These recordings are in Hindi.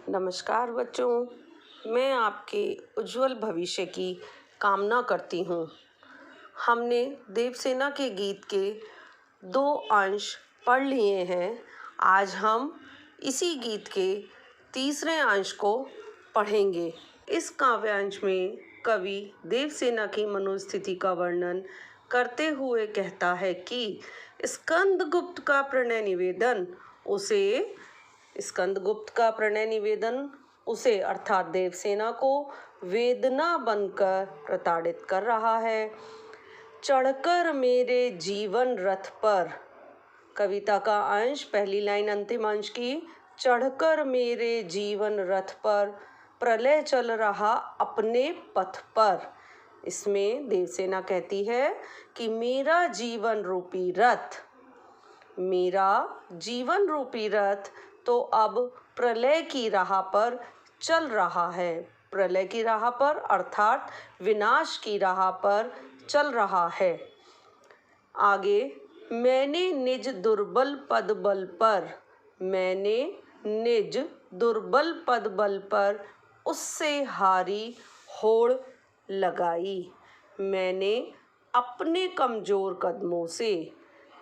नमस्कार बच्चों, मैं आपके उज्जवल भविष्य की कामना करती हूँ। हमने देवसेना के गीत के 2 अंश पढ़ लिए हैं। आज हम इसी गीत के तीसरे अंश को पढ़ेंगे। इस काव्यांश में कवि देवसेना की मनोस्थिति का वर्णन करते हुए कहता है कि स्कंदगुप्त का प्रणय निवेदन उसे अर्थात देवसेना को वेदना बनकर प्रताड़ित कर रहा है। चढ़कर मेरे जीवन रथ पर, कविता का अंश, पहली लाइन अंतिम अंश की, चढ़कर मेरे जीवन रथ पर प्रलय चल रहा अपने पथ पर। इसमें देवसेना कहती है कि मेरा जीवन रूपी रथ तो अब प्रलय की राह पर चल रहा है। प्रलय की राह पर अर्थात विनाश की राह पर चल रहा है। आगे, मैंने निज दुर्बल पद बल पर उससे हारी होड़ लगाई। मैंने अपने कमजोर कदमों से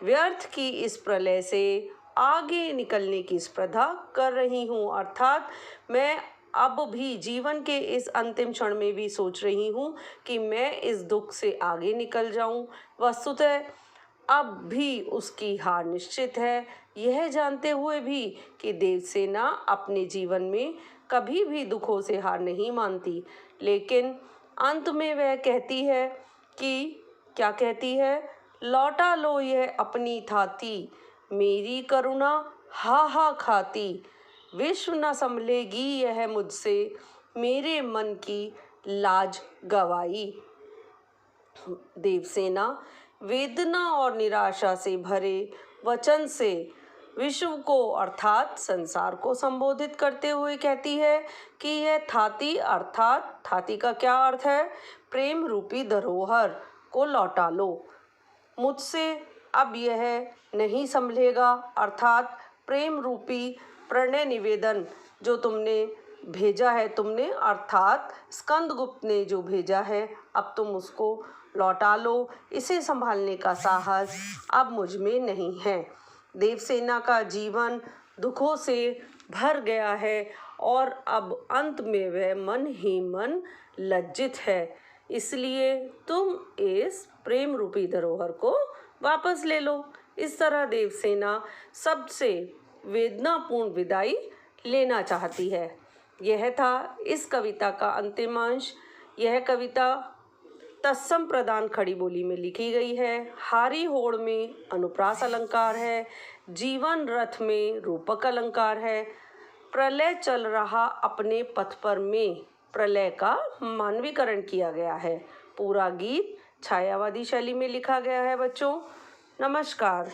व्यर्थ की इस प्रलय से आगे निकलने की स्पर्धा कर रही हूँ। अर्थात मैं अब भी जीवन के इस अंतिम क्षण में भी सोच रही हूँ कि मैं इस दुख से आगे निकल जाऊँ। वस्तुतः अब भी उसकी हार निश्चित है, यह जानते हुए भी कि देवसेना अपने जीवन में कभी भी दुखों से हार नहीं मानती। लेकिन अंत में वह कहती है कि क्या कहती है? लौटा लो यह अपनी थाती, मेरी करुणा हा खाती। विश्व न संभलेगी यह मुझसे, मेरे मन की लाज गवाई। देवसेना वेदना और निराशा से भरे वचन से विश्व को अर्थात संसार को संबोधित करते हुए कहती है कि यह थाती, अर्थात थाती का क्या अर्थ है? प्रेम रूपी धरोहर को लौटा लो। मुझसे अब यह नहीं संभलेगा, अर्थात प्रेम रूपी प्रणय निवेदन जो तुमने भेजा है, अर्थात स्कंदगुप्त ने जो भेजा है, अब तुम उसको लौटा लो। इसे संभालने का साहस अब मुझ में नहीं है। देवसेना का जीवन दुखों से भर गया है और अब अंत में वह मन ही मन लज्जित है। इसलिए तुम इस प्रेम रूपी धरोहर को वापस ले लो। इस तरह देवसेना सबसे वेदनापूर्ण विदाई लेना चाहती है। यह था इस कविता का अंतिम अंश। यह कविता तत्सम प्रदान खड़ी बोली में लिखी गई है। हारी होड़ में अनुप्रास अलंकार है। जीवन रथ में रूपक अलंकार है। प्रलय चल रहा अपने पथ पर में प्रलय का मानवीकरण किया गया है। पूरा गीत छायावादी शैली में लिखा गया है। बच्चों, नमस्कार।